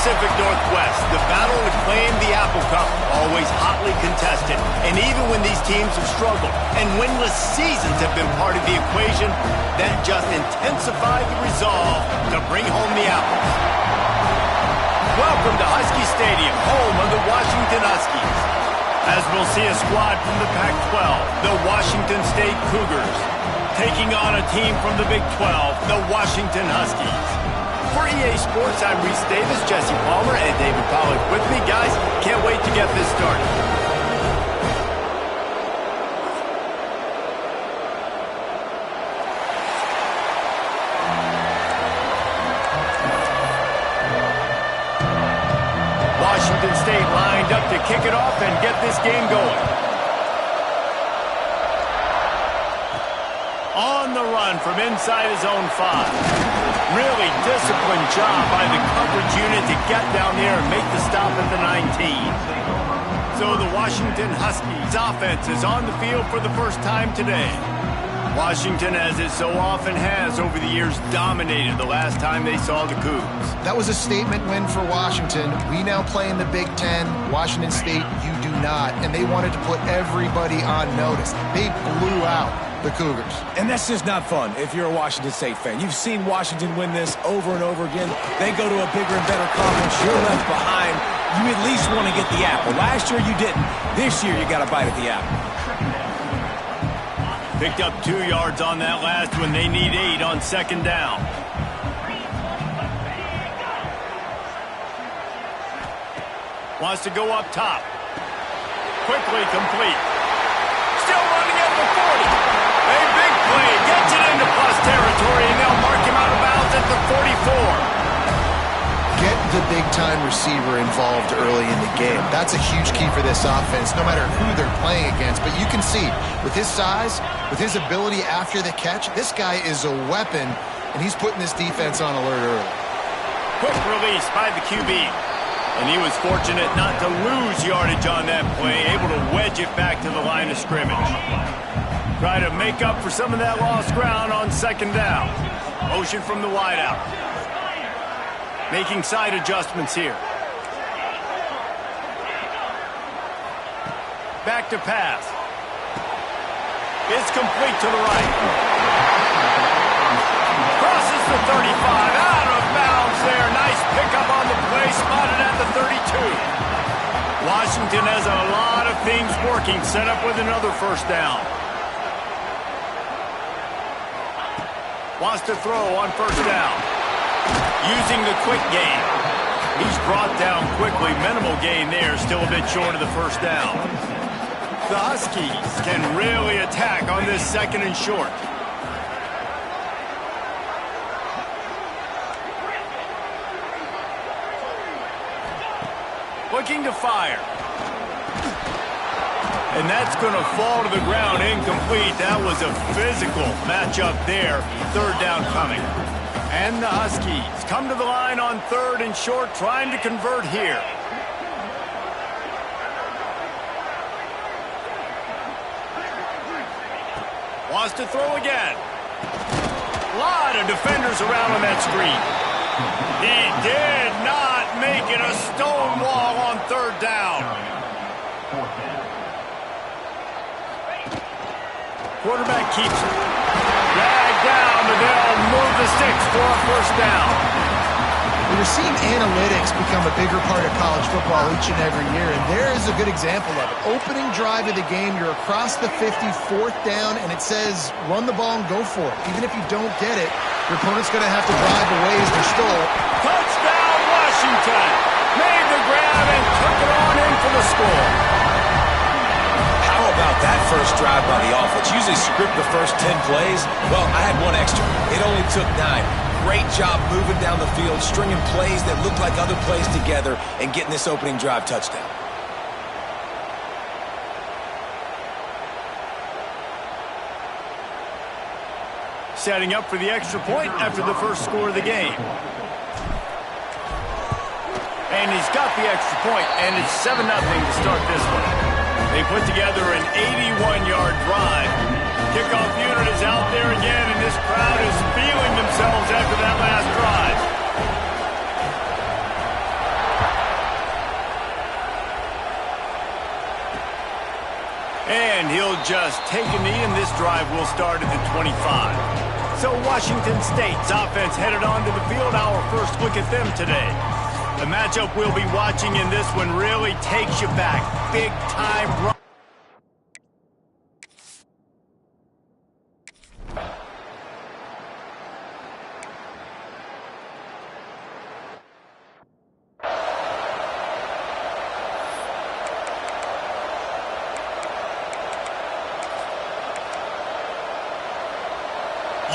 Pacific Northwest, the battle to claim the Apple Cup, always hotly contested. And even when these teams have struggled and winless seasons have been part of the equation, that just intensified the resolve to bring home the apples. Welcome to Husky Stadium, home of the Washington Huskies. As we'll see a squad from the Pac-12, the Washington State Cougars, taking on a team from the Big 12, the Washington Huskies. For EA Sports, I'm Reese Davis, Jesse Palmer, and David Pollack with me. Guys, can't wait to get this started. Washington State lined up to kick it off and get this game going. On the run from inside his own 5. Really disciplined job by the coverage unit to get down there and make the stop at the 19. So the Washington Huskies offense is on the field for the first time today. Washington, as it so often has over the years, dominated the last time they saw the Cougs. That was a statement win for Washington. We now play in the Big Ten. Washington State, you do not. And they wanted to put everybody on notice. They blew out the Cougars. And that's just not fun if you're a Washington State fan. You've seen Washington win this over and over again. They go to a bigger and better conference. You're left behind. You at least want to get the apple. Last year you didn't. This year you got to bite at the apple. Picked up 2 yards on that last one. They need 8 on second down. Wants to go up top. Quickly complete. Still running at the 40. A big play. Gets it into plus territory, and they'll mark him out of bounds at the 44. Get the big-time receiver involved early in the game. That's a huge key for this offense, no matter who they're playing against. But you can see, with his size, with his ability after the catch, this guy is a weapon, and he's putting this defense on alert early. Quick release by the QB. And he was fortunate not to lose yardage on that play, able to wedge it back to the line of scrimmage. Try to make up for some of that lost ground on second down. Motion from the wideout. Making side adjustments here. Back to pass. It's complete to the right. Crosses the 35. Out of bounds there. Nice pickup on the play. Spotted at the 32. Washington has a lot of things working. Set up with another first down. Wants to throw on first down. Using the quick game. He's brought down quickly. Minimal gain there. Still a bit short of the first down. The Huskies can really attack on this second and short. Looking to fire. And that's going to fall to the ground incomplete. That was a physical matchup there. Third down coming. And the Huskies come to the line on third and short, trying to convert here. Wants to throw again. A lot of defenders around on that screen. He did not make it a stone wall on third down. Quarterback keeps it. Dragged down, but they'll move the sticks for a first down. We're seeing analytics become a bigger part of college football each and every year, and there is a good example of it. Opening drive of the game, you're across the 50, fourth down, and it says run the ball and go for it. Even if you don't get it, your opponent's going to have to drive away as they're stole. Touchdown, Washington! Made the grab and took it on in for the score. How about that first drive by the offense? Usually script the first 10 plays. Well, I had one extra. It only took 9. Great job moving down the field, stringing plays that look like other plays together, and getting this opening drive touchdown. Setting up for the extra point after the first score of the game. And he's got the extra point, and it's 7-0 to start this one. They put together an 81-yard drive. Kickoff unit is out there again, and this crowd is feeling themselves after that last drive. And he'll just take a knee, and this drive will start at the 25. So Washington State's offense headed onto the field. Our first look at them today. The matchup we'll be watching in this one really takes you back. Big time run.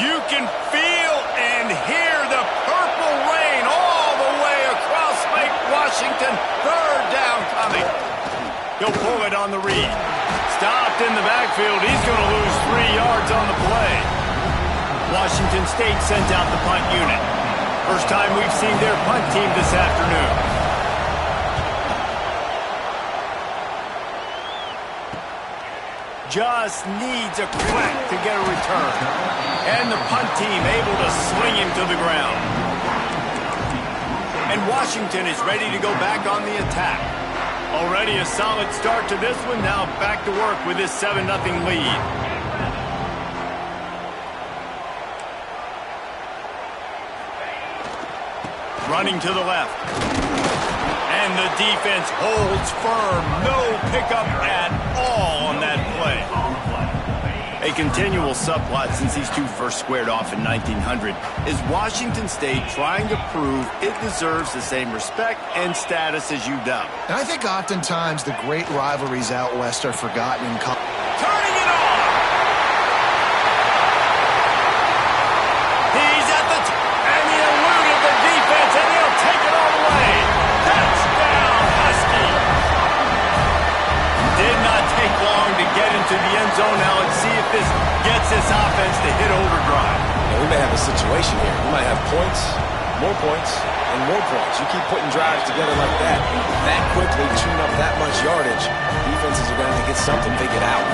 You can feel and hear the purple rain all the way across Lake Washington. Third down coming. He'll pull it on the read. Stopped in the backfield. He's going to lose 3 yards on the play. Washington State sent out the punt unit. First time we've seen their punt team this afternoon. Just needs a crack to get a return. And the punt team able to sling him to the ground. And Washington is ready to go back on the attack. Already a solid start to this one. Now back to work with this 7-0 lead. Running to the left. And the defense holds firm. No pickup at all on that play. A continual subplot since these two first squared off in 1900 is Washington State trying to prove it deserves the same respect and status as UW. And I think oftentimes the great rivalries out west are forgotten in college. Turning it on! He's at the and he eluded the defense, and he'll take it all the way. Touchdown, Husky! Did not take long to get into the end zone. Now let's see if this gets this offense to hit overdrive. Yeah, we may have a situation here. We might have points, and more points. You keep putting drives together like that quickly, chewing up that much yardage, defenses are going to get something figured out.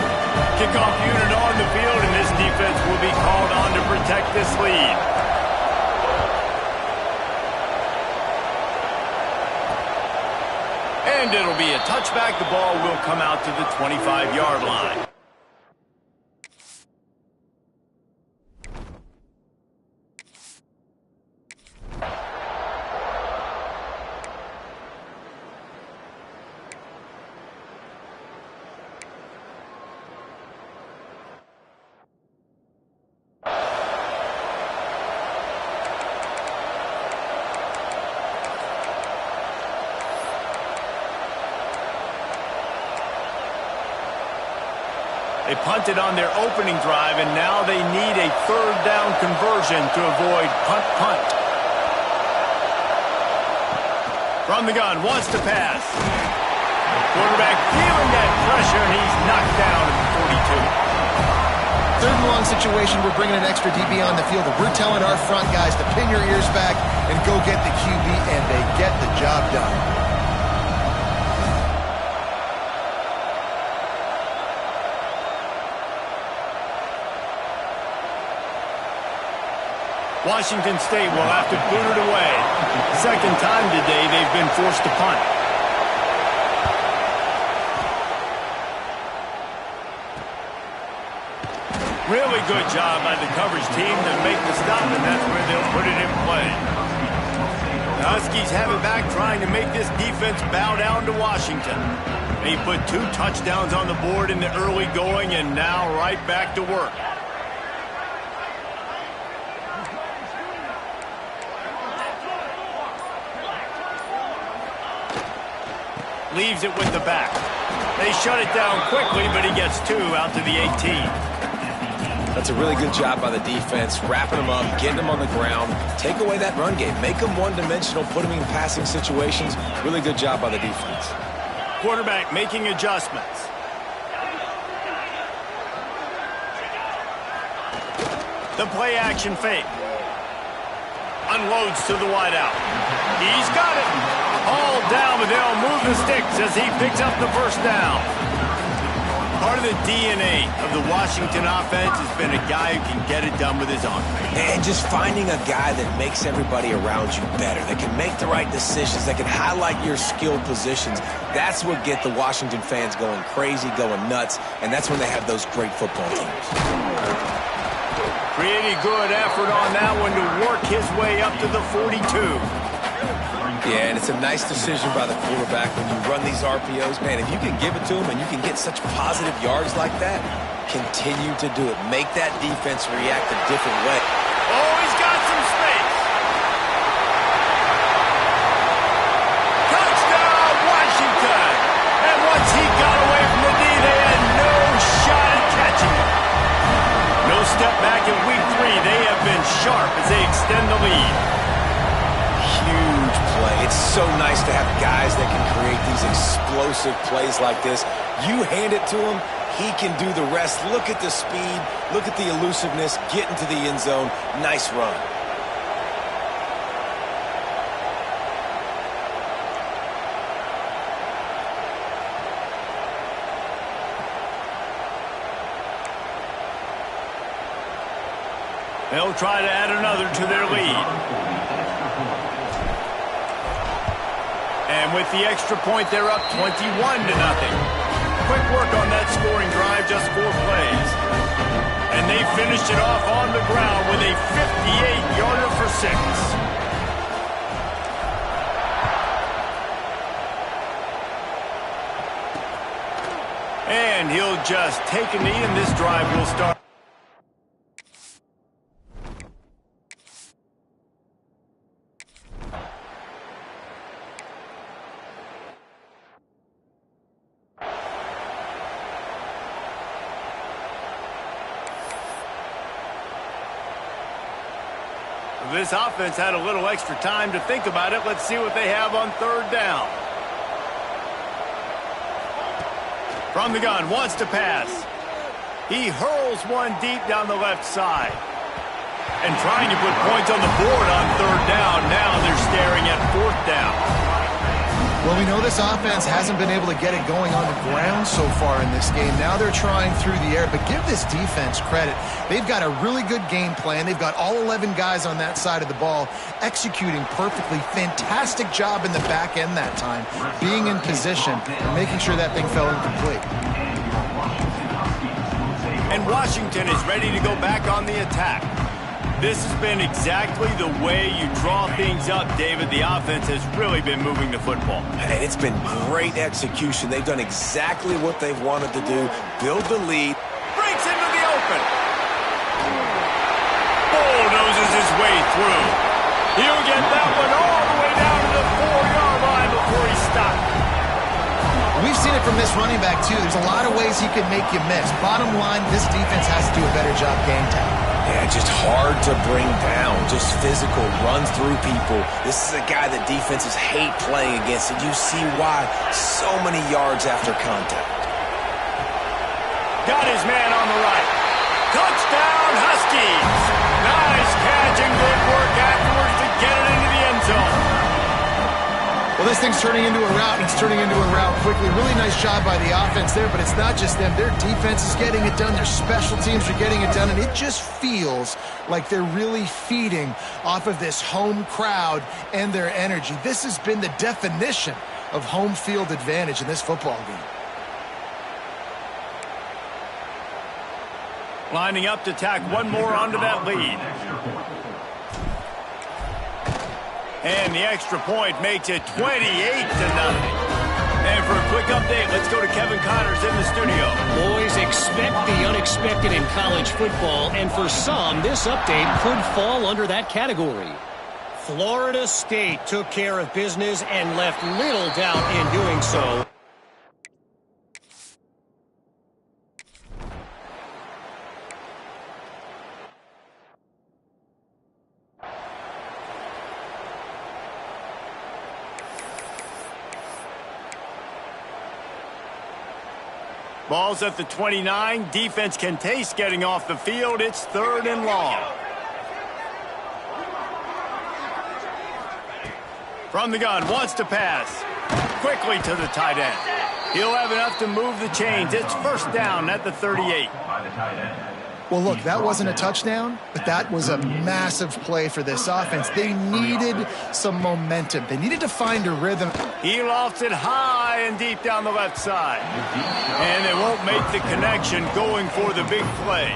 Kickoff unit on the field, and this defense will be called on to protect this lead. And it'll be a touchback. The ball will come out to the 25-yard line. They punted on their opening drive, and now they need a third down conversion to avoid punt. From the gun, wants to pass. Quarterback feeling that pressure, and he's knocked down at the 42. Third and long situation, we're bringing an extra DB on the field, and we're telling our front guys to pin your ears back and go get the QB, and they get the job done. Washington State will have to boot it away. Second time today they've been forced to punt. Really good job by the coverage team to make the stop, and that's where they'll put it in play. The Huskies have it back, trying to make this defense bow down to Washington. They put 2 touchdowns on the board in the early going, and now right back to work. Leaves it with the back. They shut it down quickly, but he gets 2 out to the 18. That's a really good job by the defense, wrapping them up, getting them on the ground, take away that run game, make them one-dimensional, put them in passing situations. Really good job by the defense. Quarterback making adjustments. The play action fake. Unloads to the wideout. He's got it. All down, but they'll move the sticks as he picks up the first down. Part of the DNA of the Washington offense has been a guy who can get it done with his arm. And just finding a guy that makes everybody around you better, that can make the right decisions, that can highlight your skilled positions. That's what gets the Washington fans going crazy, going nuts, and that's when they have those great football teams. Pretty good effort on that one to work his way up to the 42. Yeah, and it's a nice decision by the quarterback when you run these RPOs. Man, if you can give it to him and you can get such positive yards like that, continue to do it. Make that defense react a different way. Oh, he's got some space. Touchdown, Washington. And once he got away from the knee, they had no shot at catching him. No step back in week 3. They have been sharp as they extend the lead. Huge play. It's so nice to have guys that can create these explosive plays like this. You hand it to him, he can do the rest. Look at the speed. Look at the elusiveness. Get into the end zone. Nice run. They'll try to add another to their lead. And with the extra point, they're up 21-0. Quick work on that scoring drive, just 4 plays. And they finished it off on the ground with a 58-yarder for 6. And he'll just take a knee, and this drive will start. This offense had a little extra time to think about it. Let's see what they have on 3rd down. From the gun, wants to pass. He hurls one deep down the left side. And trying to put points on the board on 3rd down. Now they're staring at 4th down. Well, we know this offense hasn't been able to get it going on the ground so far in this game. Now they're trying through the air, but give this defense credit. They've got a really good game plan. They've got all 11 guys on that side of the ball executing perfectly. Fantastic job in the back end that time, being in position and making sure that thing fell incomplete. And Washington is ready to go back on the attack. This has been exactly the way you draw things up, David. The offense has really been moving the football. And it's been great execution. They've done exactly what they've wanted to do. Build the lead. Breaks into the open. Bulldozes his way through. He'll get that one all the way down to the 4-yard line before he stopped. We've seen it from this running back, too. There's a lot of ways he can make you miss. Bottom line, this defense has to do a better job game tackling. Yeah, just hard to bring down. Just physical, runs through people. This is a guy that defenses hate playing against, and you see why. So many yards after contact. Got his man on the right. Touchdown, Huskies. Nice catch and good work afterwards to get it into the end zone. Well, this thing's turning into a rout, and it's turning into a rout quickly. Really nice job by the offense there, but it's not just them. Their defense is getting it done. Their special teams are getting it done, and it just feels like they're really feeding off of this home crowd and their energy. This has been the definition of home field advantage in this football game. Lining up to tack one more onto that lead. And the extra point makes it 28-0. And for a quick update, let's go to Kevin Connors in the studio. Boys, expect the unexpected in college football, and for some, this update could fall under that category. Florida State took care of business and left little doubt in doing so. Ball's at the 29. Defense can taste getting off the field. It's 3rd and long. From the gun, wants to pass. Quickly to the tight end. He'll have enough to move the chains. It's first down at the 38. Well, look, that wasn't a touchdown, but that was a massive play for this offense. They needed some momentum. They needed to find a rhythm. He lofts it high and deep down the left side. And they won't make the connection going for the big play.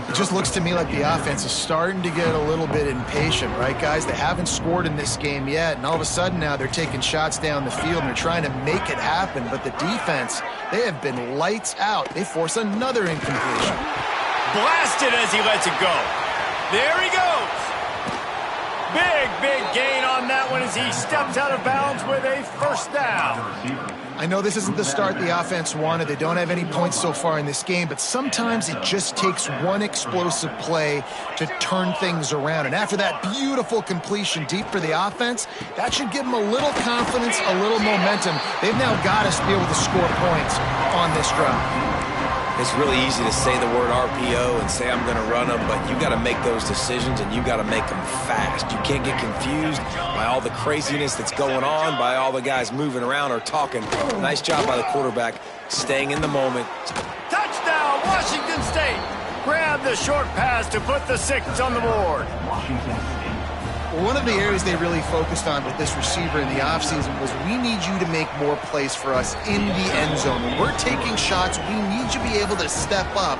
It just looks to me like the offense is starting to get a little bit impatient, right, guys? They haven't scored in this game yet, and all of a sudden now they're taking shots down the field and they're trying to make it happen. But the defense, they have been lights out. They force another incompletion. Blasted as he lets it go. There he goes. Big gain on that one as he steps out of bounds with a first down. I know this isn't the start the offense wanted. They don't have any points so far in this game, but sometimes it just takes one explosive play to turn things around. And after that beautiful completion deep for the offense, that should give them a little confidence, a little momentum. They've now got to be able to score points on this drive. It's really easy to say the word RPO and say I'm going to run them, but you got to make those decisions and you got to make them fast. You can't get confused by all the craziness that's going on, by all the guys moving around or talking. Nice job by the quarterback staying in the moment. Touchdown, Washington State. Grab the short pass to put the 6 on the board. Well, one of the areas they really focused on with this receiver in the offseason was we need you to make more plays for us in the end zone. When we're taking shots, we need you to be able to step up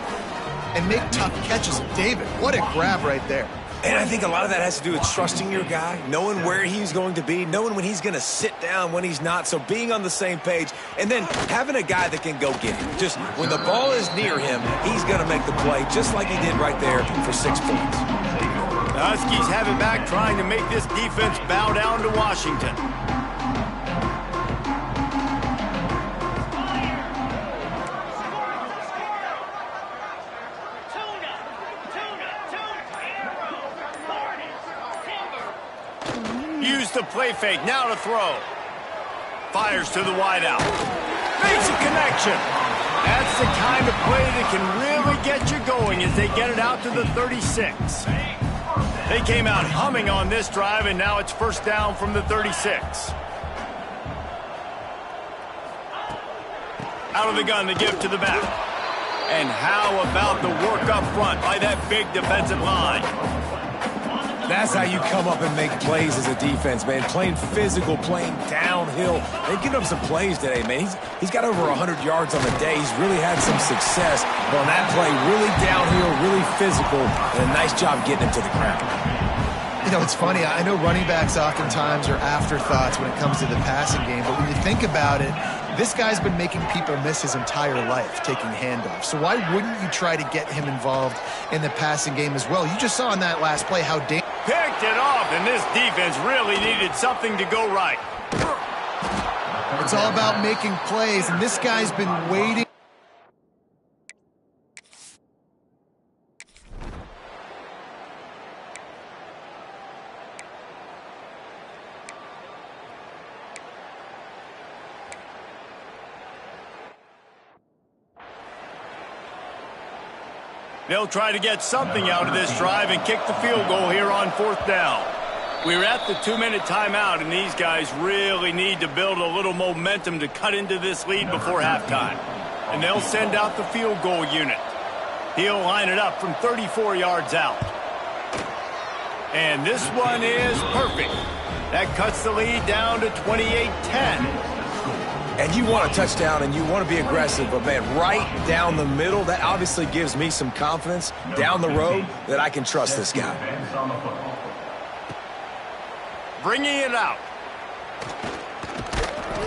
and make tough catches. David, what a grab right there. And I think a lot of that has to do with trusting your guy, knowing where he's going to be, knowing when he's going to sit down, when he's not, so being on the same page, and then having a guy that can go get him. Just when the ball is near him, he's going to make the play just like he did right there for 6 points. The Huskies have it back, trying to make this defense bow down to Washington. Use the play fake, now to throw. Fires to the wideout. Makes a connection. That's the kind of play that can really get you going as they get it out to the 36. They came out humming on this drive, and now it's first down from the 36. Out of the gun to give to the back. And how about the work up front by that big defensive line? That's how you come up and make plays as a defense, man. Playing physical, playing downhill. They've given him some plays today, man. He's got over 100 yards on the day. He's really had some success. But on that play, really downhill, really physical, and a nice job getting him to the ground. You know, it's funny. I know running backs oftentimes are afterthoughts when it comes to the passing game, but when you think about it, this guy's been making people miss his entire life taking handoffs. So why wouldn't you try to get him involved in the passing game as well? You just saw in that last play how dangerous. Picked it off, and this defense really needed something to go right. It's all about making plays, and this guy's been waiting. They'll try to get something out of this drive and kick the field goal here on fourth down. We're at the 2-minute timeout, and these guys really need to build a little momentum to cut into this lead before halftime. And they'll send out the field goal unit. He'll line it up from 34 yards out. And this one is perfect. That cuts the lead down to 28-10. And you want a touchdown and you want to be aggressive, but man, right down the middle, that obviously gives me some confidence down the road that I can trust this guy. Bringing it out.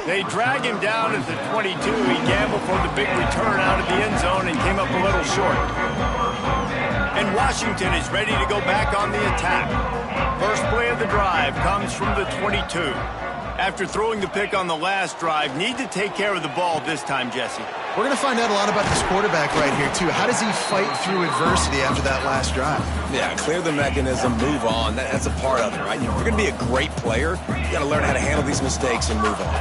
They drag him down at the 22. He gambled for the big return out of the end zone and came up a little short. And Washington is ready to go back on the attack. First play of the drive comes from the 22. After throwing the pick on the last drive, need to take care of the ball this time, Jesse. We're going to find out a lot about this quarterback right here, too. How does he fight through adversity after that last drive? Yeah, clear the mechanism, move on. That's a part of it, right? If you're going to be a great player, you got to learn how to handle these mistakes and move on.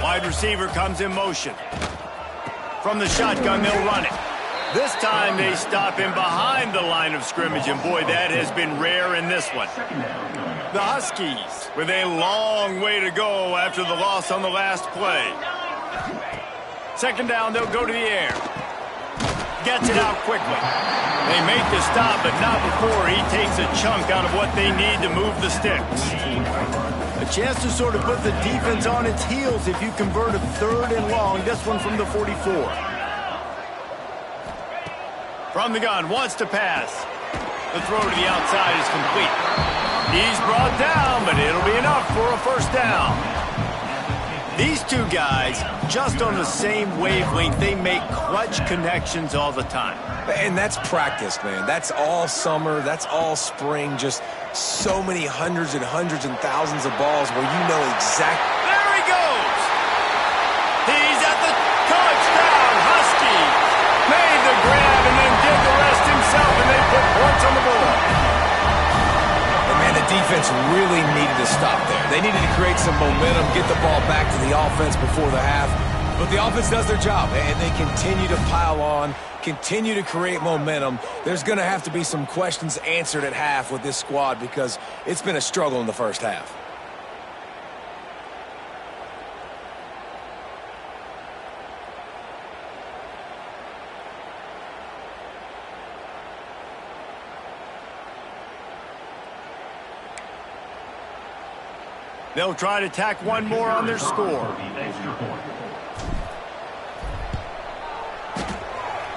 Wide receiver comes in motion. From the shotgun, they'll run it. This time they stop him behind the line of scrimmage, and boy, that has been rare in this one. The Huskies with a long way to go after the loss on the last play. Second down, they'll go to the air. Gets it out quickly. They make the stop, but not before he takes a chunk out of what they need to move the sticks. A chance to sort of put the defense on its heels if you convert a 3rd and long. This one from the 44. From the gun, wants to pass. The throw to the outside is complete. He's brought down, but it'll be enough for a first down. These two guys, just on the same wavelength, they make clutch connections all the time. And that's practice, man. That's all summer. That's all spring. Just so many hundreds and thousands of balls where you know exactly. There he goes! He's at the touchdown. Huskies made the grab and then did the rest himself, and they put points on the board. And man, the defense really needed to stop there. They needed to create some momentum, get the ball back to the offense before the half. But the offense does their job, and they continue to pile on, continue to create momentum. There's going to have to be some questions answered at half with this squad because it's been a struggle in the first half. They'll try to tack one more on their score.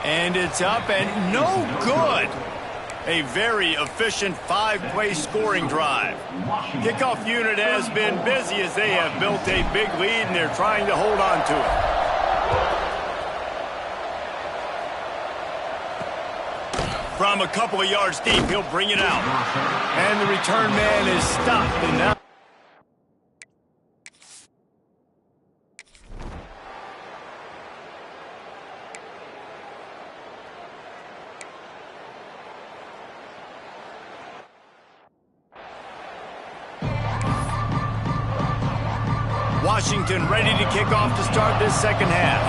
And it's up and no good. A very efficient 5-play scoring drive. Kickoff unit has been busy as they have built a big lead and they're trying to hold on to it. From a couple of yards deep, he'll bring it out. And the return man is stopped. And now Washington ready to kick off to start this second half.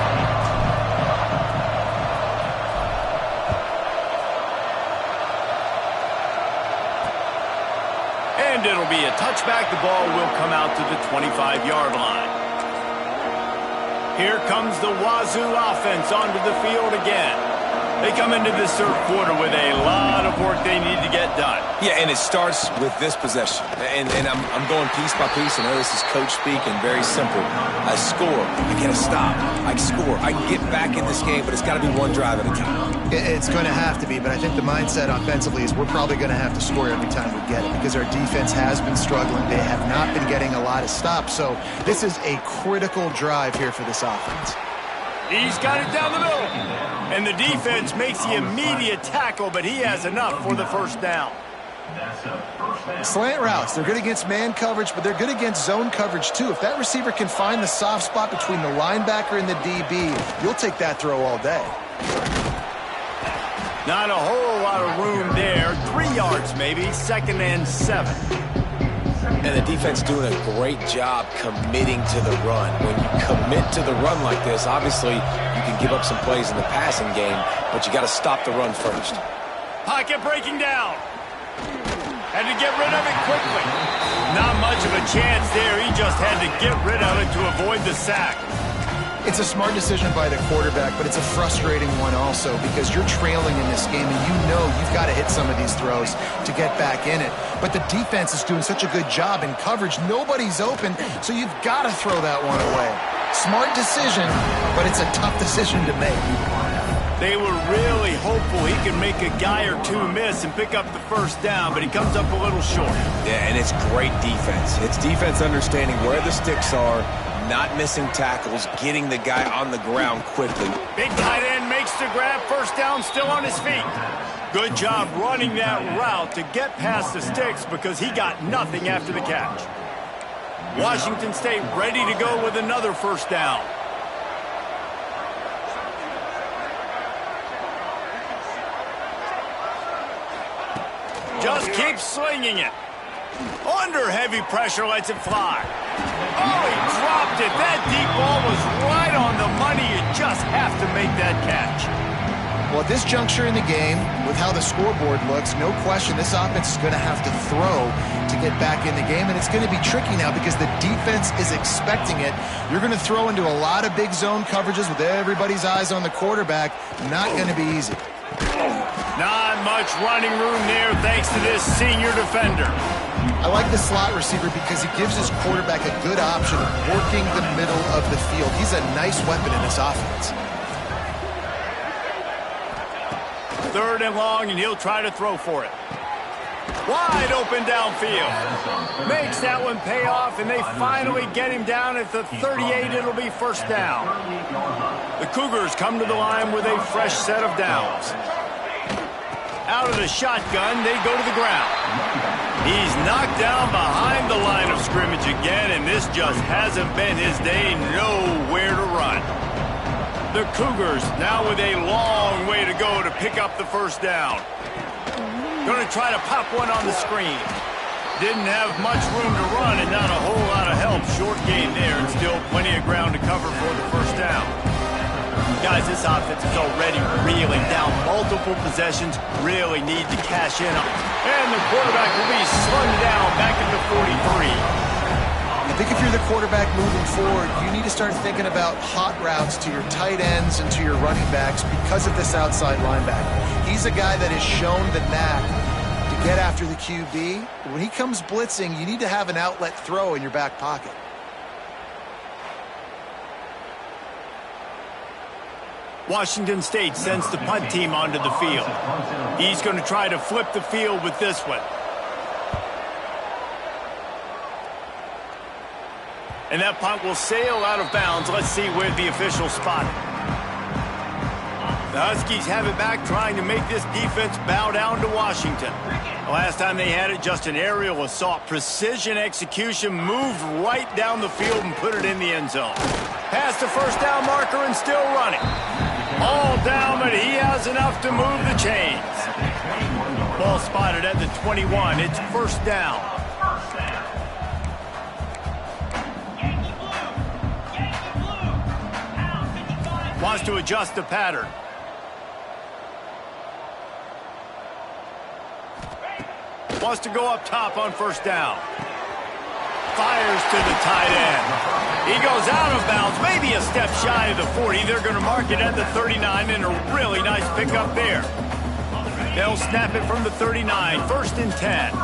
And it'll be a touchback. The ball will come out to the 25-yard line. Here comes the Wazoo offense onto the field again. They come into this third quarter with a lot of work they need to get done. Yeah, and it starts with this possession. And I'm going piece by piece. I know this is coach speak and very simple. I score. I get a stop. I score. I can get back in this game, but it's got to be one drive at a time. It's going to have to be, but I think the mindset offensively is we're probably going to have to score every time we get it because our defense has been struggling. They have not been getting a lot of stops, so this is a critical drive here for this offense. He's got it down the middle. And the defense makes the immediate tackle, but he has enough for the first down. Slant routes, they're good against man coverage, but they're good against zone coverage too. If that receiver can find the soft spot between the linebacker and the DB, you'll take that throw all day. Not a whole lot of room there. 3 yards maybe, 2nd and 7. And the defense doing a great job committing to the run. When you commit to the run like this, obviously you can give up some plays in the passing game, but you got to stop the run first. Pocket breaking down. Had to get rid of it quickly. Not much of a chance there. He just had to get rid of it to avoid the sack. It's a smart decision by the quarterback, but it's a frustrating one also because you're trailing in this game and you know you've got to hit some of these throws to get back in it. But the defense is doing such a good job in coverage. Nobody's open, so you've got to throw that one away. Smart decision, but it's a tough decision to make. They were really hopeful he could make a guy or two miss and pick up the first down, but he comes up a little short. Yeah, and it's great defense. It's defense understanding where the sticks are, not missing tackles, getting the guy on the ground quickly. Big tight end makes the grab, first down, still on his feet. Good job running that route to get past the sticks because he got nothing after the catch. Washington State ready to go with another first down. Just keeps slinging it. Under heavy pressure, lets it fly. Oh, he dropped it. That deep ball was right on the money. You just have to make that catch. Well, at this juncture in the game, with how the scoreboard looks, no question this offense is going to have to throw to get back in the game, and it's going to be tricky now because the defense is expecting it. You're going to throw into a lot of big zone coverages with everybody's eyes on the quarterback. Not going to be easy. Not much running room there thanks to this senior defender. I like the slot receiver because he gives his quarterback a good option of working the middle of the field. He's a nice weapon in this offense. 3rd and long, and he'll try to throw for it. Wide open downfield. Makes that one pay off, and they finally get him down at the 38. It'll be 1st down. The Cougars come to the line with a fresh set of downs. Out of the shotgun, they go to the ground. He's knocked down behind the line of scrimmage again, and this just hasn't been his day. Nowhere to run. The Cougars now with a long way to go to pick up the 1st down. Going to try to pop one on the screen. Didn't have much room to run and not a whole lot of help. Short gain there and still plenty of ground to cover for the 1st down. Guys, this offense is already reeling down multiple possessions. Really need to cash in on. And the quarterback will be slung down back at the 43. I think if you're the quarterback moving forward, you need to start thinking about hot routes to your tight ends and to your running backs because of this outside linebacker. He's a guy that has shown the knack to get after the QB. But when he comes blitzing, you need to have an outlet throw in your back pocket. Washington State sends the punt team onto the field. He's going to try to flip the field with this one. And that punt will sail out of bounds. Let's see where the officials spot it. The Huskies have it back, trying to make this defense bow down to Washington. The last time they had it, just an aerial assault. Precision execution, moved right down the field and put it in the end zone. Past the 1st down marker and still running. All down, but he has enough to move the chains. Ball spotted at the 21. It's 1st down. Wants to adjust the pattern. Wants to go up top on 1st down. Fires to the tight end. He goes out of bounds, maybe a step shy of the 40. They're going to mark it at the 39, and a really nice pickup there. They'll snap it from the 39, 1st and 10.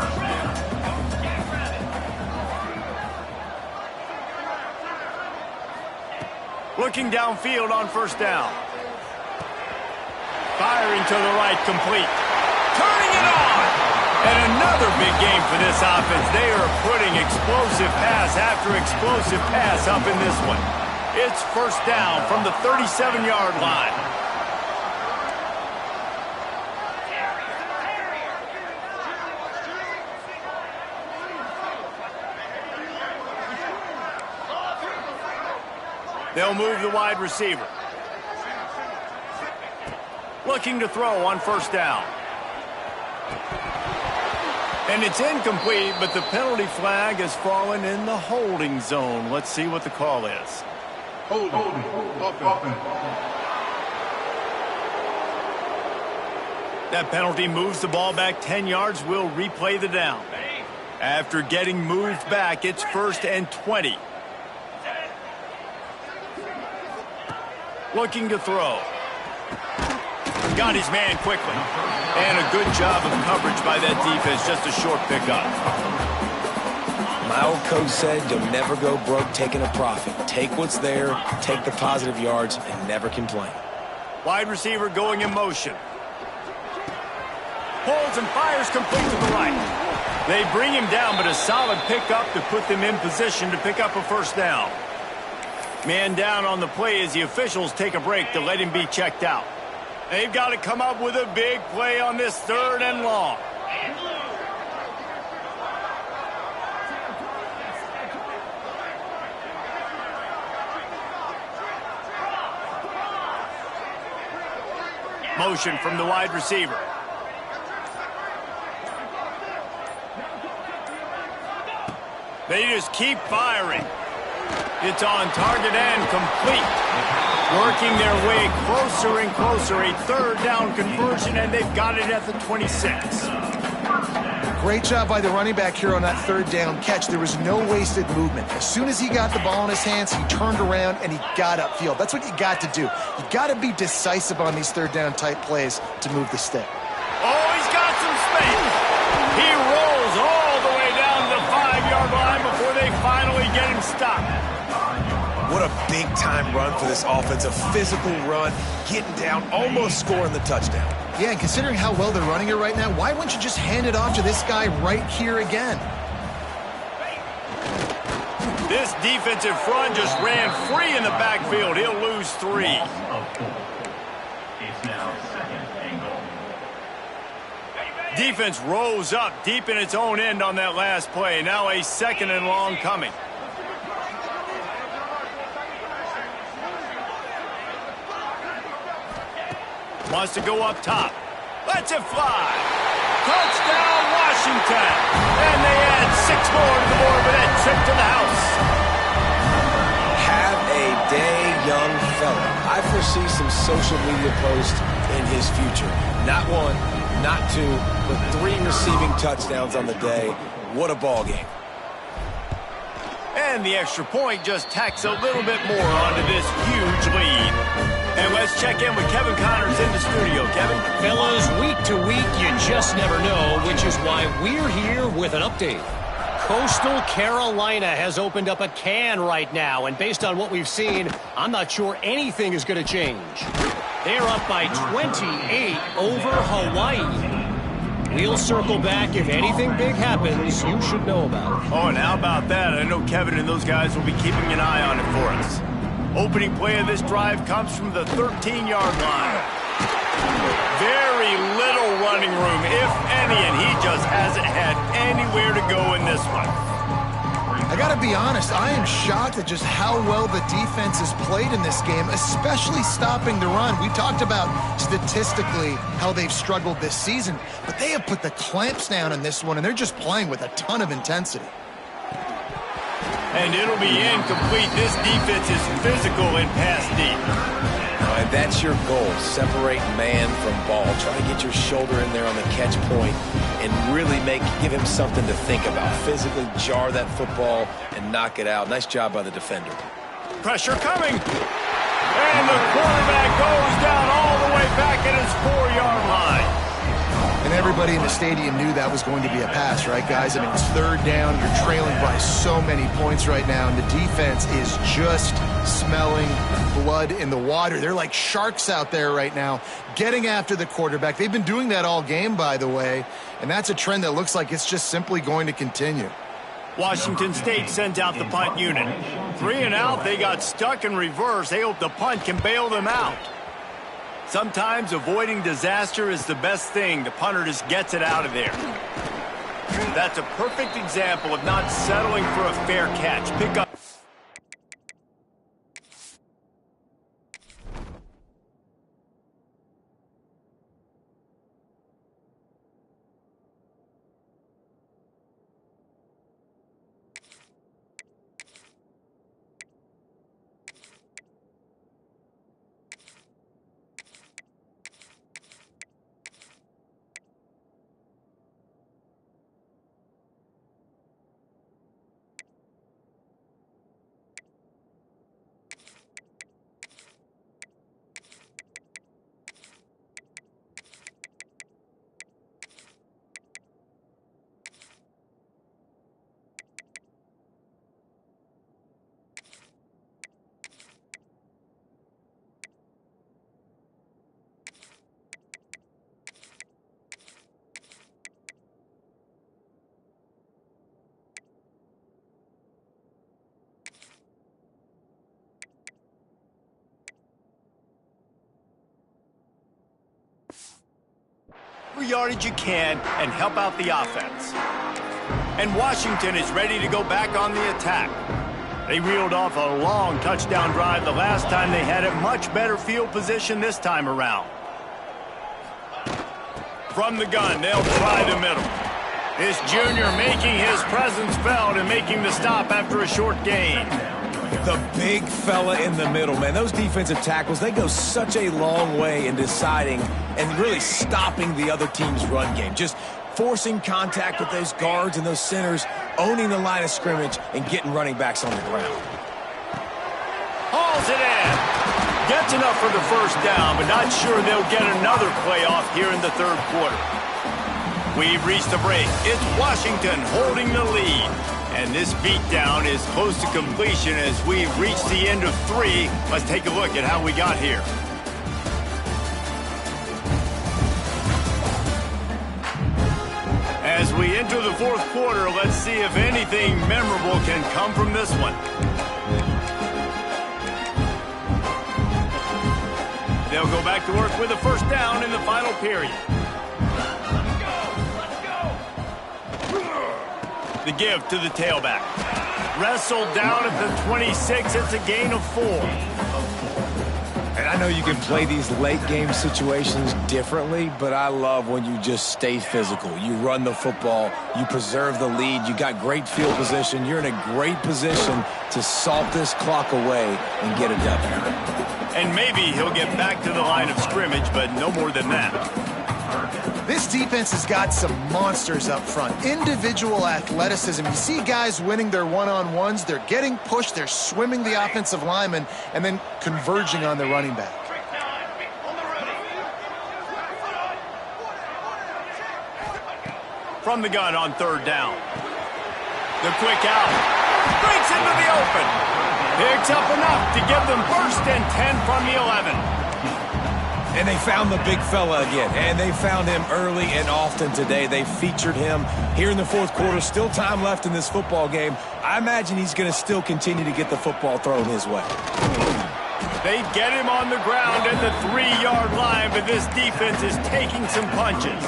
Looking downfield on 1st down. Firing to the right, complete. Turning it on! And another big game for this offense. They are putting explosive pass after explosive pass up in this one. It's 1st down from the 37-yard line. They'll move the wide receiver. Looking to throw on 1st down. And it's incomplete, but the penalty flag has fallen in the holding zone. Let's see what the call is. Holding. That penalty moves the ball back 10 yards. We'll replay the down. After getting moved back, it's 1st and 20. Looking to throw. Got his man quickly. And a good job of coverage by that defense. Just a short pickup. My old coach said you'll never go broke taking a profit. Take what's there, take the positive yards, and never complain. Wide receiver going in motion. Pulls and fires complete to the right. They bring him down, but a solid pickup to put them in position to pick up a 1st down. Man down on the play as the officials take a break to let him be checked out. They've got to come up with a big play on this 3rd and long. Motion from the wide receiver. They just keep firing. It's on target and complete. Working their way closer and closer. A third down conversion, and they've got it at the 26. Great job by the running back here on that third down catch. There was no wasted movement. As soon as he got the ball in his hands, he turned around and he got upfield. That's what you got to do. You got to be decisive on these third down type plays to move the stick. Oh, he's got some space. He rolls all the way down to the 5-yard line before they finally get him stopped. What a big-time run for this offense. A physical run, getting down, almost scoring the touchdown. Yeah, and considering how well they're running it right now, why wouldn't you just hand it off to this guy right here again? This defensive front just ran free in the backfield. He'll lose 3. Defense rose up deep in its own end on that last play. Now a 2nd and long coming. Wants to go up top. Lets it fly. Touchdown, Washington. And they add 6 more to the board with that trip to the house. Have a day, young fella. I foresee some social media posts in his future. Not 1, not 2, but 3 receiving touchdowns on the day. What a ball game. And the extra point just tacks a little bit more onto this huge lead. And let's check in with Kevin Connors in the studio. Kevin? Fellas, week to week, you just never know, which is why we're here with an update. Coastal Carolina has opened up a can right now, and based on what we've seen, I'm not sure anything is going to change. They're up by 28 over Hawaii. We'll circle back if anything big happens you should know about. Oh, and how about that? I know Kevin and those guys will be keeping an eye on it for us. Opening play of this drive comes from the 13-yard line. Very little running room, if any, and he just hasn't had anywhere to go in this one. I got to be honest, I am shocked at just how well the defense has played in this game, especially stopping the run. We talked about statistically how they've struggled this season, but they have put the clamps down in this one, and they're just playing with a ton of intensity. And it'll be incomplete. This defense is physical and pass deep. And that's your goal. Separate man from ball. Try to get your shoulder in there on the catch point and really give him something to think about. Physically jar that football and knock it out. Nice job by the defender. Pressure coming. And the quarterback goes down all the way back at his 4-yard line. And everybody in the stadium knew that was going to be a pass, right, guys? I mean, it's third down. You're trailing by so many points right now, and the defense is just smelling blood in the water. They're like sharks out there right now, getting after the quarterback. They've been doing that all game, by the way, and that's a trend that looks like it's just simply going to continue. Washington State sends out the punt unit. 3 and out, they got stuck in reverse. They hope the punt can bail them out. Sometimes avoiding disaster is the best thing. The punter just gets it out of there. That's a perfect example of not settling for a fair catch. Pick up. Every yardage you can and help out the offense. And Washington is ready to go back on the attack. They reeled off a long touchdown drive the last time they had a much better field position this time around. From the gun, they'll try the middle. This junior making his presence felt and making the stop after a short gain. The big fella in the middle, man. Those defensive tackles, they go such a long way in deciding and really stopping the other team's run game. Just forcing contact with those guards and those centers, owning the line of scrimmage, and getting running backs on the ground. Hauls it in. Gets enough for the first down, but not sure they'll get another play off here in the third quarter. We've reached the break. It's Washington holding the lead. And this beatdown is close to completion as we've reached the end of 3. Let's take a look at how we got here. As we enter the fourth quarter, let's see if anything memorable can come from this one. They'll go back to work with a first down in the final period. The give to the tailback. Wrestled down at the 26. It's a gain of 4. And I know you can play these late game situations differently, but I love when you just stay physical. You run the football. You preserve the lead. You got great field position. You're in a great position to salt this clock away and get a W. And maybe he'll get back to the line of scrimmage, but no more than that. This defense has got some monsters up front. Individual athleticism. You see guys winning their one-on-ones. They're getting pushed. They're swimming the offensive lineman and then converging on the running back. From the gun on third down. The quick out. Breaks into the open. Picks up enough to give them first and 10 from the 11. And they found the big fella again, and they found him early and often today. They featured him here in the fourth quarter. Still time left in this football game. I imagine he's going to still continue to get the football thrown his way. They get him on the ground at the 3-yard line, but this defense is taking some punches.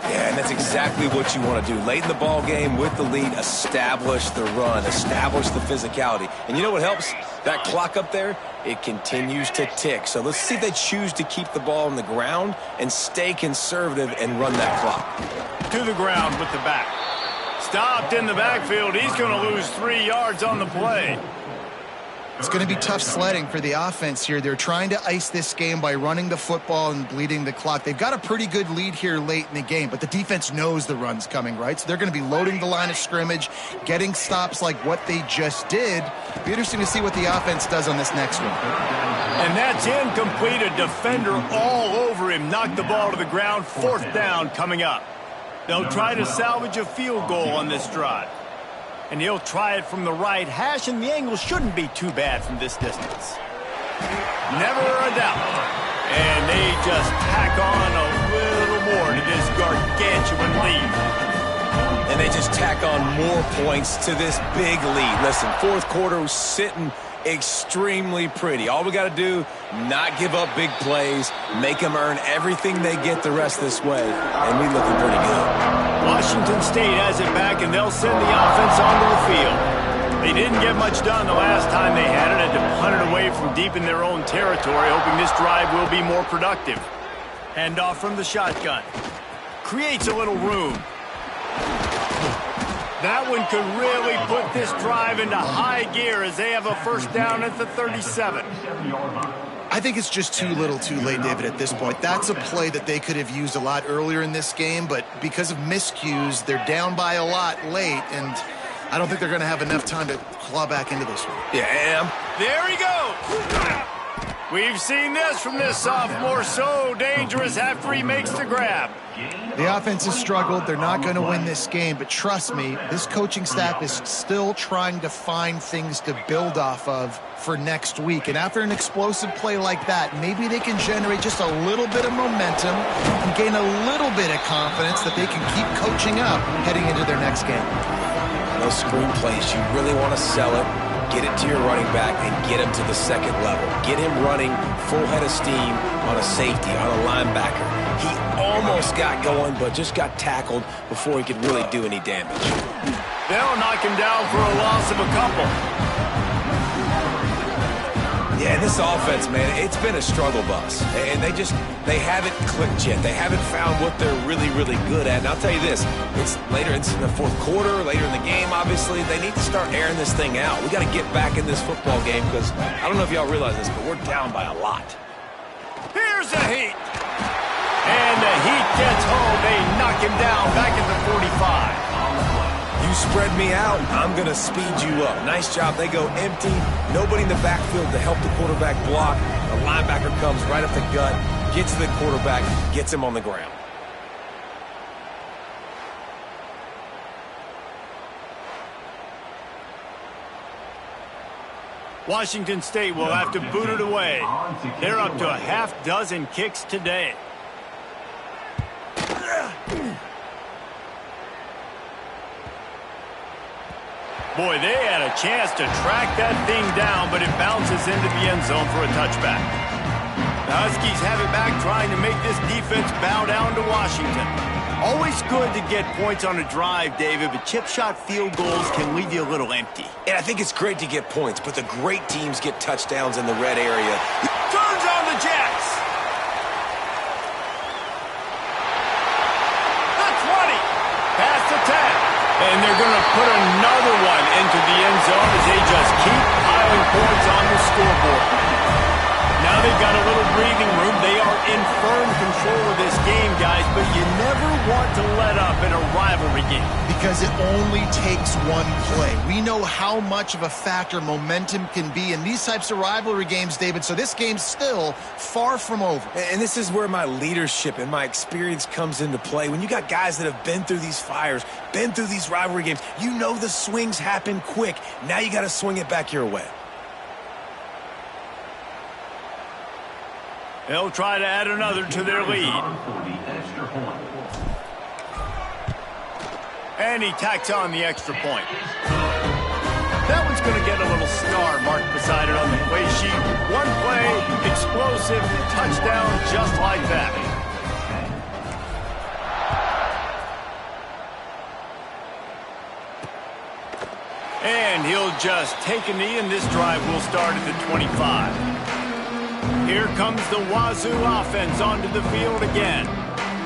Yeah, and that's exactly what you want to do. Late in the ball game with the lead, establish the run, establish the physicality. And you know what helps? That clock up there, it continues to tick. So let's see if they choose to keep the ball on the ground and stay conservative and run that clock. To the ground with the back. Stopped in the backfield. He's going to lose 3 yards on the play. It's going to be tough sledding for the offense here. They're trying to ice this game by running the football and bleeding the clock. They've got a pretty good lead here late in the game, but the defense knows the run's coming, right? So they're going to be loading the line of scrimmage, getting stops like what they just did. Be interesting to see what the offense does on this next one. And that's incomplete. A defender all over him. Knocked the ball to the ground. Fourth down coming up. They'll try to salvage a field goal on this drive. And he'll try it from the right hash, and the angle shouldn't be too bad from this distance. Never a doubt. And they just tack on a little more to this gargantuan lead. And they just tack on more points to this big lead. Listen, fourth quarter was sitting extremely pretty. All we got to do, not give up big plays, make them earn everything they get the rest this way, and we looking pretty good. Washington State has it back, and they'll send the offense onto the field. They didn't get much done the last time they had it. Had to punt it away from deep in their own territory, hoping this drive will be more productive. Handoff from the shotgun. Creates a little room. That one could really put this drive into high gear as they have a first down at the 37. I think it's just too little too late, David, at this point. That's a play that they could have used a lot earlier in this game, but because of miscues, they're down by a lot late, and I don't think they're going to have enough time to claw back into this one. Yeah, there he goes. We've seen this from this sophomore, so dangerous after he makes the grab. The offense has struggled. They're not going to win this game, but trust me, this coaching staff is still trying to find things to build off of for next week. And after an explosive play like that, maybe they can generate just a little bit of momentum and gain a little bit of confidence that they can keep coaching up heading into their next game. Those screen plays, you really want to sell it. Get it to your running back and get him to the second level. Get him running full head of steam on a safety, on a linebacker. He almost got going, but just got tackled before he could really do any damage. They'll knock him down for a loss of a couple. Yeah, and this offense, man, it's been a struggle bus. And they haven't clicked yet. They haven't found what they're really, really good at. And I'll tell you this, it's later in the fourth quarter, later in the game, obviously. They need to start airing this thing out. We got to get back in this football game because I don't know if y'all realize this, but we're down by a lot. Here's the Heat. And the Heat gets home. They knock him down back at the 45. You spread me out, I'm going to speed you up. Nice job. They go empty. Nobody in the backfield to help the quarterback block. The linebacker comes right up the gut, gets to the quarterback, gets him on the ground. Washington State will have to boot it away. They're up to a half dozen kicks today. Boy, they had a chance to track that thing down, but it bounces into the end zone for a touchback. The Huskies have it back, trying to make this defense bow down to Washington. Always good to get points on a drive, David, but chip shot field goals can leave you a little empty. And I think it's great to get points, but the great teams get touchdowns in the red area. Turns on the Jets. The 20. Past the 10. And they're going to put another one into the end zone as they just keep piling points on the scoreboard. Now they've got a little breathing room. They are in firm control of this game, guys, but you never want to let up in a rivalry game. Because it only takes one play. We know how much of a factor momentum can be in these types of rivalry games, David, so this game's still far from over. And this is where my leadership and my experience comes into play. When you got guys that have been through these fires, been through these rivalry games, you know the swings happen quick. Now you got to swing it back your way. They'll try to add another to their lead. And he tacks on the extra point. That one's going to get a little star marked beside it on the play sheet. One play, explosive, touchdown, just like that. And he'll just take a knee, and this drive will start at the 25. Here comes the Wazoo offense onto the field again.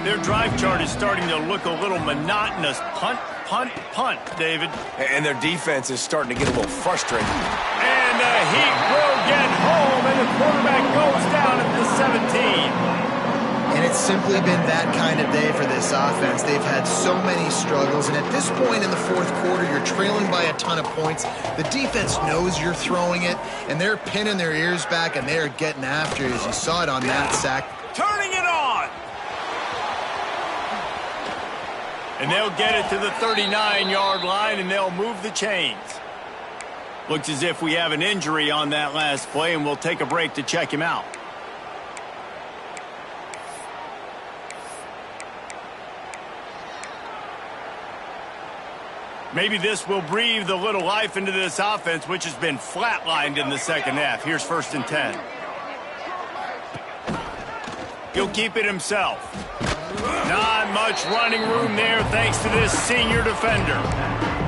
Their drive chart is starting to look a little monotonous. Punt, punt, punt, David. And their defense is starting to get a little frustrated. And the Heat will get home, and the quarterback goes down at the 17. And it's simply been that kind of day for this offense. They've had so many struggles, and at this point in the fourth quarter, you're trailing by a ton of points. The defense knows you're throwing it, and they're pinning their ears back, and they're getting after it, as you saw it on that sack. Turning it on! And they'll get it to the 39-yard line, and they'll move the chains. Looks as if we have an injury on that last play, and we'll take a break to check him out. Maybe this will breathe a little life into this offense, which has been flatlined in the second half. Here's 1st and 10. He'll keep it himself. Not much running room there thanks to this senior defender.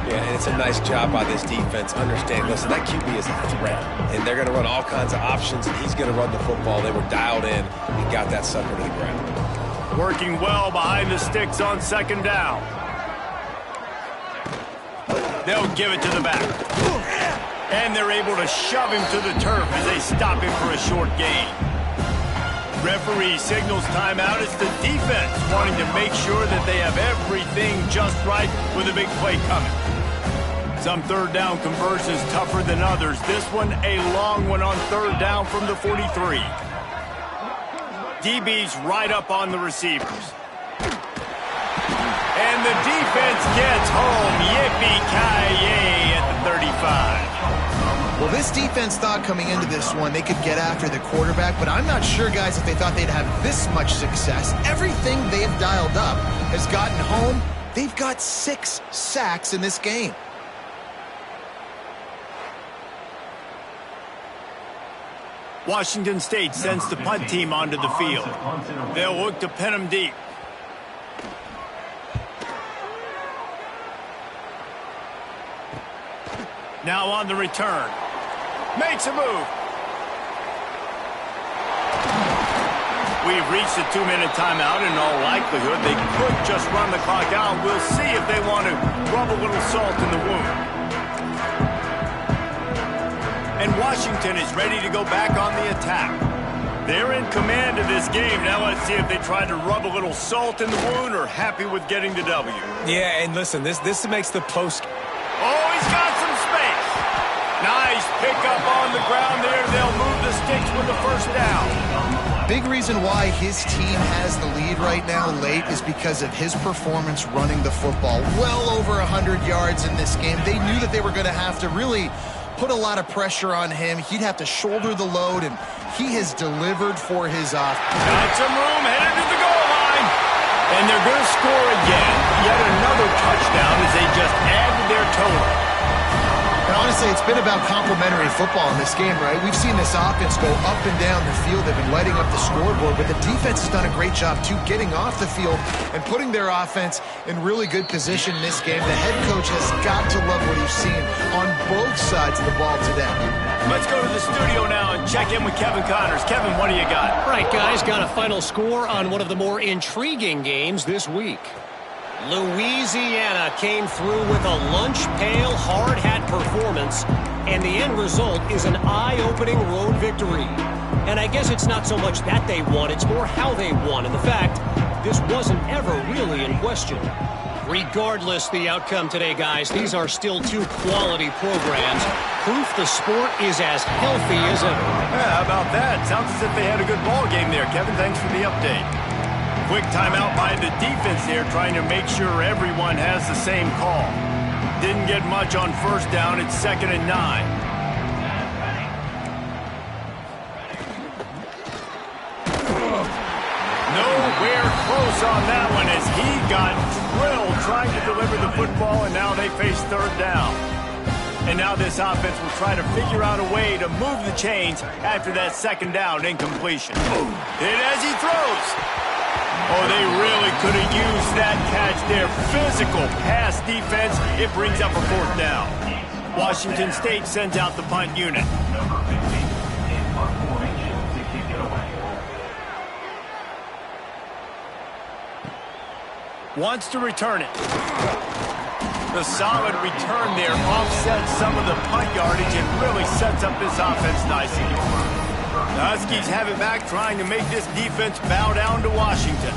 Yeah, and it's a nice job by this defense. Understand, listen, that QB is a threat. And they're going to run all kinds of options, and he's going to run the football. They were dialed in and got that sucker to the ground. Working well behind the sticks on 2nd down. They'll give it to the back. And they're able to shove him to the turf as they stop him for a short gain. Referee signals timeout. It's the defense wanting to make sure that they have everything just right with a big play coming. Some 3rd down conversions tougher than others. This one a long one on 3rd down from the 43. DB's right up on the receivers. And the defense gets home. Yippee-ki-yay at the 35. Well, this defense thought coming into this one they could get after the quarterback, but I'm not sure, guys, if they thought they'd have this much success. Everything they've dialed up has gotten home. They've got 6 sacks in this game. Washington State sends the punt team onto the field. They'll look to pin them deep. Now on the return. Makes a move. We've reached the 2-minute timeout. In all likelihood, they could just run the clock out. We'll see if they want to rub a little salt in the wound. And Washington is ready to go back on the attack. They're in command of this game. Now let's see if they try to rub a little salt in the wound or happy with getting the W. Yeah, and listen, this makes the post. Oh, he's got some space. Nice pickup on the ground there. They'll move the sticks with the first down. Big reason why his team has the lead right now late is because of his performance running the football. Well over 100 yards in this game. They knew that they were going to have to really put a lot of pressure on him. He'd have to shoulder the load, and he has delivered for his offense. Got some room, headed to the goal line. And they're going to score again. Yet another touchdown as they just add to their total. And honestly, it's been about complementary football in this game, right? We've seen this offense go up and down the field. They've been lighting up the scoreboard, but the defense has done a great job, too, getting off the field and putting their offense in really good position in this game. The head coach has got to love what he's seen on both sides of the ball today. Let's go to the studio now and check in with Kevin Connors. Kevin, what do you got? All right, guys, got a final score on one of the more intriguing games this week. Louisiana came through with a lunch pail, hard hat performance, and the end result is an eye-opening road victory. And I guess it's not so much that they won, it's more how they won. And the fact, this wasn't ever really in question. Regardless the outcome today, guys, these are still two quality programs. Proof the sport is as healthy as ever. Yeah, how about that? Sounds as if they had a good ball game there. Kevin, thanks for the update. Quick timeout by the defense there, trying to make sure everyone has the same call. Didn't get much on first down. It's 2nd and 9. Nowhere close on that one as he got drilled trying to deliver the football, and now they face 3rd down. And now this offense will try to figure out a way to move the chains after that 2nd down incompletion. Hit as he throws. Oh, they really could have used that catch there. Physical pass defense. It brings up a 4th down. Washington State sends out the punt unit. Wants to return it. The solid return there offsets some of the punt yardage and really sets up this offense nicely. The Huskies have it back, trying to make this defense bow down to Washington.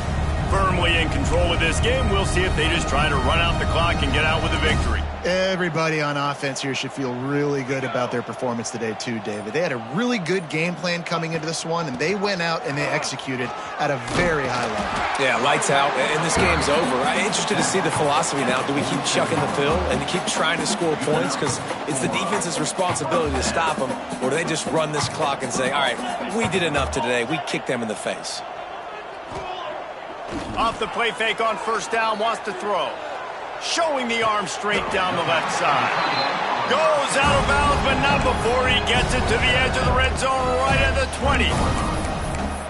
Firmly in control of this game. We'll see if they just try to run out the clock and get out with a victory. Everybody on offense here should feel really good about their performance today too, David. They had a really good game plan coming into this one, and they went out and they executed at a very high level. Yeah, lights out, and this game's over. I'm interested to see the philosophy now. Do we keep chucking the pill and keep trying to score points because it's the defense's responsibility to stop them, or do they just run this clock and say, all right, we did enough today. We kicked them in the face. Off the play fake on first down, wants to throw. Showing the arm straight down the left side. Goes out of bounds, but not before he gets it to the edge of the red zone right at the 20.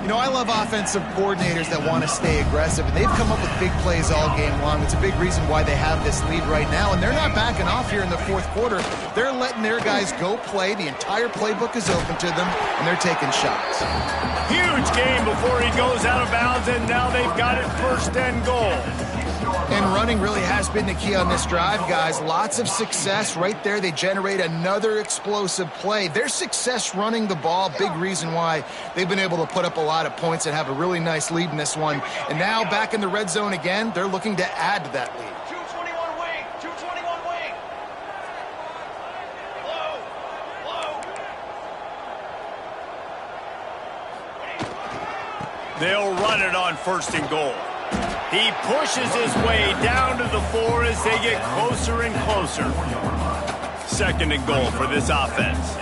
You know, I love offensive coordinators that want to stay aggressive, and they've come up with big plays all game long. It's a big reason why they have this lead right now, and they're not backing off here in the 4th quarter. They're letting their guys go play. The entire playbook is open to them, and they're taking shots. Huge game before he goes out of bounds, and now they've got it 1st and goal. And running really has been the key on this drive, guys. Lots of success right there. They generate another explosive play. Their success running the ball, big reason why they've been able to put up a lot of points and have a really nice lead in this one. And now back in the red zone again, they're looking to add to that lead. 221 wing, 221 wing. Low. They'll run it on 1st and goal. He pushes his way down to the 4 as they get closer and closer. 2nd and goal for this offense.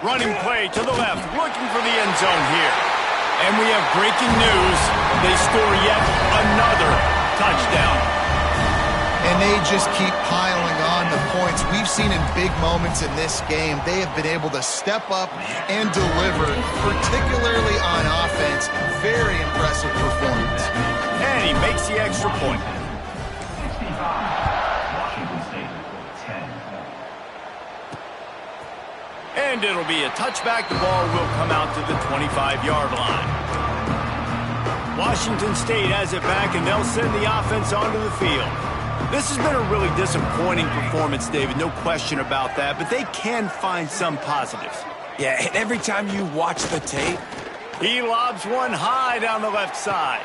Running play to the left, looking for the end zone here. And we have breaking news. They score yet another touchdown. And they just keep piling on the points. We've seen in big moments in this game, they have been able to step up and deliver, particularly on offense. Very impressive performance. And he makes the extra point. And it'll be a touchback. The ball will come out to the 25-yard line. Washington State has it back, and they'll send the offense onto the field. This has been a really disappointing performance, David, no question about that, but they can find some positives. Yeah, and every time you watch the tape, he lobs one high down the left side.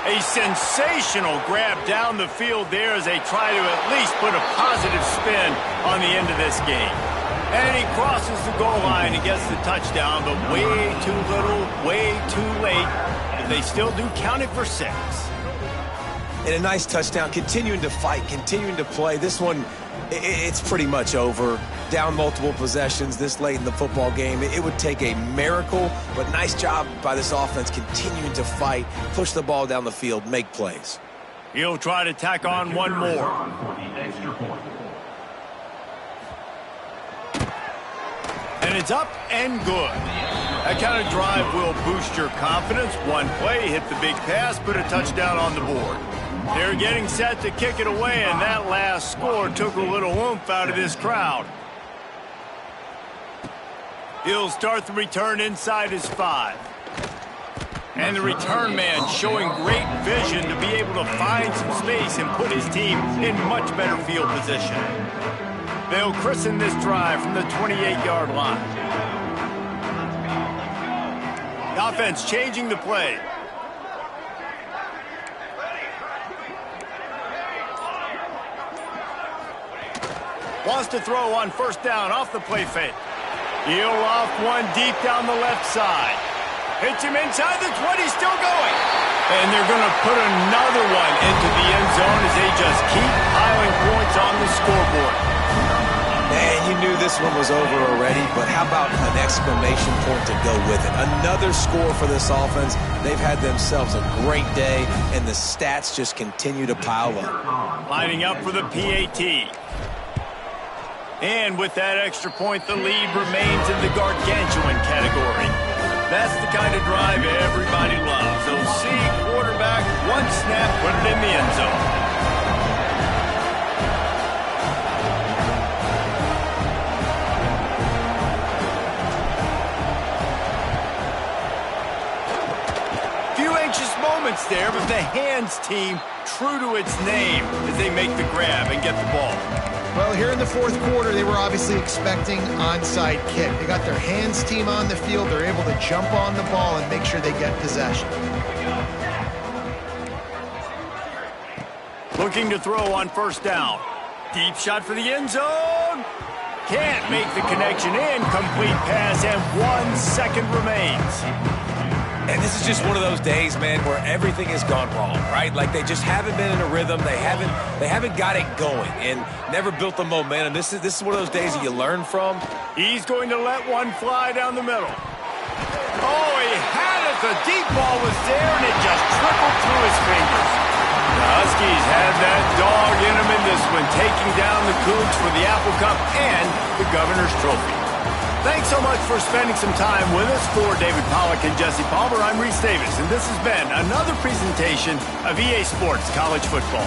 A sensational grab down the field there as they try to at least put a positive spin on the end of this game. And he crosses the goal line and gets the touchdown, but way too little, way too late. But they still do count it for 6. And a nice touchdown, continuing to fight, continuing to play. This one, it's pretty much over. Down multiple possessions this late in the football game. It would take a miracle, but nice job by this offense continuing to fight, push the ball down the field, make plays. He'll try to tack on one more. And it's up and good. That kind of drive will boost your confidence. One play, hit the big pass, put a touchdown on the board. They're getting set to kick it away, and that last score took a little oomph out of this crowd. He'll start the return inside his 5. And the return man showing great vision to be able to find some space and put his team in much better field position. They'll christen this drive from the 28-yard line. The offense changing the play. Wants to throw on first down off the play fake. He'll off one deep down the left side. Hits him inside the 20, still going. And they're going to put another one into the end zone as they just keep piling points on the scoreboard. Man, you knew this one was over already, but how about an exclamation point to go with it? Another score for this offense. They've had themselves a great day, and the stats just continue to pile up. Lining up for the PAT. And with that extra point, the lead remains in the gargantuan category. That's the kind of drive everybody loves. They'll see quarterback, one snap, put it in the end zone. Moments there, but the hands team true to its name as they make the grab and get the ball. Well, here in the fourth quarter, they were obviously expecting onside kick. They got their hands team on the field. They're able to jump on the ball and make sure they get possession. Looking to throw on first down. Deep shot for the end zone. Can't make the connection. Incomplete pass, and 1 second remains. And this is just one of those days, man, where everything has gone wrong, right? Like they just haven't been in a rhythm. They haven't got it going and never built the momentum. This is one of those days that you learn from. He's going to let one fly down the middle. Oh, he had it. The deep ball was there, and it just trickled through his fingers. The Huskies had that dog in them in this one, taking down the Cougs for the Apple Cup and the Governor's Trophy. Thanks so much for spending some time with us. For David Pollack and Jesse Palmer, I'm Reese Davis, and this has been another presentation of EA Sports College Football.